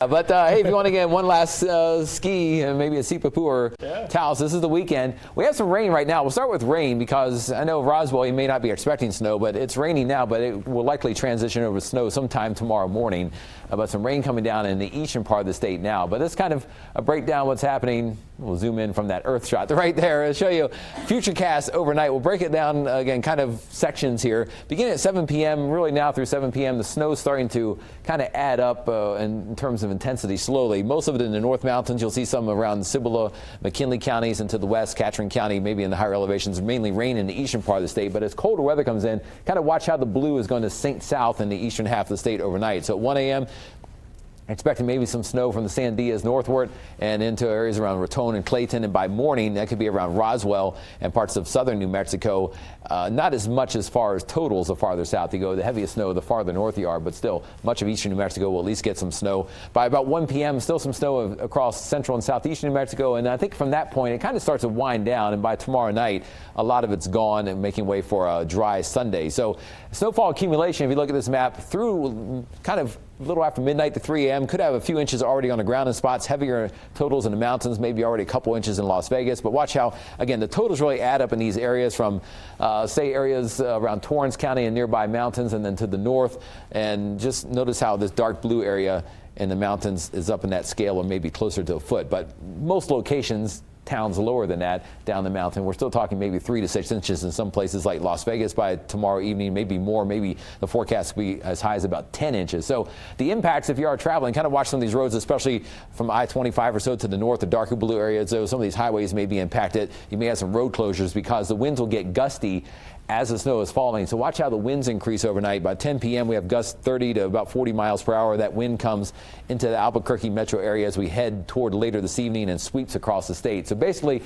But hey, if you want to get one last ski and maybe a Sipapu or Taos, this is the weekend. We have some rain right now. We'll start with rain because I know Roswell, you may not be expecting snow, but it's raining now, but it will likely transition over to snow sometime tomorrow morning. But some rain coming down in the eastern part of the state now. But this kind of a breakdown what's happening. We'll zoom in from that Earth shot right there. I'll show you futurecast overnight. We'll break it down again, kind of sections here. Beginning at 7 p.m., really now through 7 p.m., the snow's starting to kind of add up in terms of intensity slowly. Most of it in the North Mountains. You'll see some around Cibola, McKinley counties, and to the west, Catron County, maybe in the higher elevations. Mainly rain in the eastern part of the state. But as colder weather comes in, kind of watch how the blue is going to sink south in the eastern half of the state overnight. So at 1 a.m., expecting maybe some snow from the Sandias northward and into areas around Raton and Clayton. And by morning, that could be around Roswell and parts of southern New Mexico. Not as much as far as totals the farther south you go. The heaviest snow the farther north you are, but still much of eastern New Mexico will at least get some snow. By about 1 p.m., still some snow across central and southeastern New Mexico. And I think from that point, it kind of starts to wind down. And by tomorrow night, a lot of it's gone and making way for a dry Sunday. So snowfall accumulation, if you look at this map, through kind of a little after midnight to 3 a.m. could have a few inches already on the ground in spots, heavier totals in the mountains, maybe already a couple inches in Las Vegas. But watch how, again, the totals really add up in these areas from, say, areas around Torrance County and nearby mountains and then to the north. And just notice how this dark blue area in the mountains is up in that scale or maybe closer to a foot. But most locations, towns lower than that down the mountain, we're still talking maybe 3 to 6 inches in some places like Las Vegas by tomorrow evening, maybe more, maybe the forecast will be as high as about 10 inches. So the impacts, if you are traveling, kind of watch some of these roads, especially from I-25 or so to the north, the darker blue areas. So some of these highways may be impacted. You may have some road closures because the winds will get gusty as the snow is falling. So watch how the winds increase overnight. By 10 p.m., we have gusts 30 to about 40 miles per hour. That wind comes into the Albuquerque metro area as we head toward later this evening and sweeps across the state. So basically,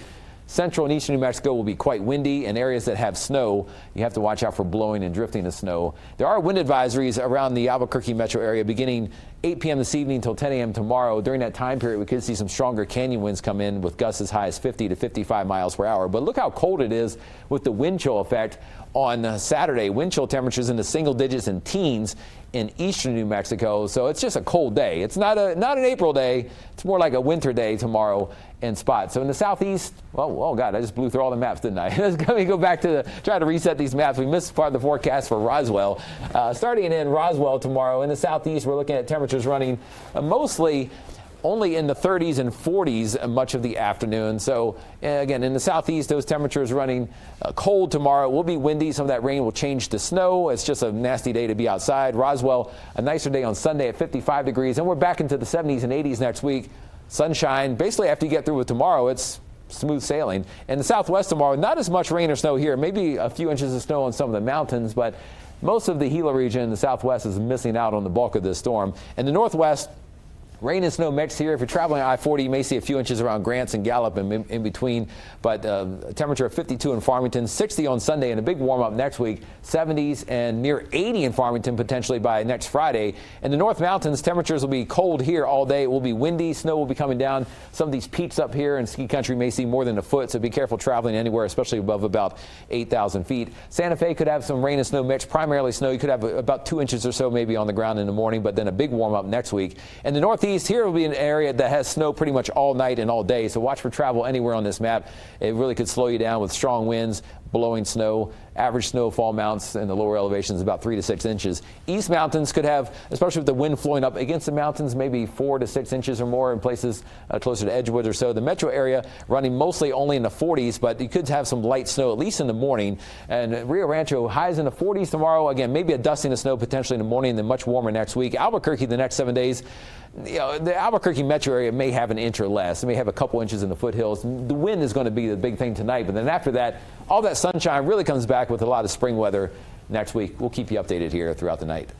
central and eastern New Mexico will be quite windy, and areas that have snow, you have to watch out for blowing and drifting of snow. There are wind advisories around the Albuquerque metro area beginning 8 p.m. this evening until 10 a.m. tomorrow. During that time period, we could see some stronger canyon winds come in with gusts as high as 50 to 55 miles per hour. But look how cold it is with the wind chill effect on Saturday. Wind chill temperatures in the single digits and teens in eastern New Mexico. So it's just a cold day. It's not an April day. It's more like a winter day tomorrow in spots. So in the southeast, oh God, I just blew through all the maps, didn't I? Let me go back to try to reset these maps. We missed part of the forecast for Roswell. Starting in Roswell tomorrow in the southeast, we're looking at temperatures running mostly only in the 30s and 40s much of the afternoon. So again, in the southeast, those temperatures running cold tomorrow. It will be windy. Some of that rain will change to snow. It's just a nasty day to be outside. Roswell, a nicer day on Sunday at 55 degrees. And we're back into the 70s and 80s next week. Sunshine. Basically, after you get through with tomorrow, it's smooth sailing. In the southwest tomorrow, not as much rain or snow here. Maybe a few inches of snow on some of the mountains, but most of the Gila region in the southwest is missing out on the bulk of this storm. In the northwest, rain and snow mixed here. If you're traveling I-40, you may see a few inches around Grants and Gallup and in between. But a temperature of 52 in Farmington, 60 on Sunday, and a big warm-up next week. 70s and near 80 in Farmington potentially by next Friday. In the North Mountains, temperatures will be cold here all day. It will be windy. Snow will be coming down. Some of these peaks up here in ski country may see more than a foot, so be careful traveling anywhere, especially above about 8,000 feet. Santa Fe could have some rain and snow mixed, primarily snow. You could have about 2 inches or so maybe on the ground in the morning, but then a big warm-up next week. In the Northeast, here will be an area that has snow pretty much all night and all day, so watch for travel anywhere on this map. It really could slow you down with strong winds, blowing snow. Average snowfall amounts in the lower elevations about 3 to 6 inches. East mountains could have, especially with the wind flowing up against the mountains, maybe 4 to 6 inches or more in places closer to Edgewood or so. The metro area running mostly only in the 40s, but you could have some light snow at least in the morning. And Rio Rancho highs in the 40s tomorrow. Again, maybe a dusting of snow potentially in the morning, and then much warmer next week. Albuquerque the next 7 days. You know, the Albuquerque metro area may have an inch or less. It may have a couple inches in the foothills. The wind is going to be the big thing tonight, but then after that, all that sunshine really comes back with a lot of spring weather next week. We'll keep you updated here throughout the night.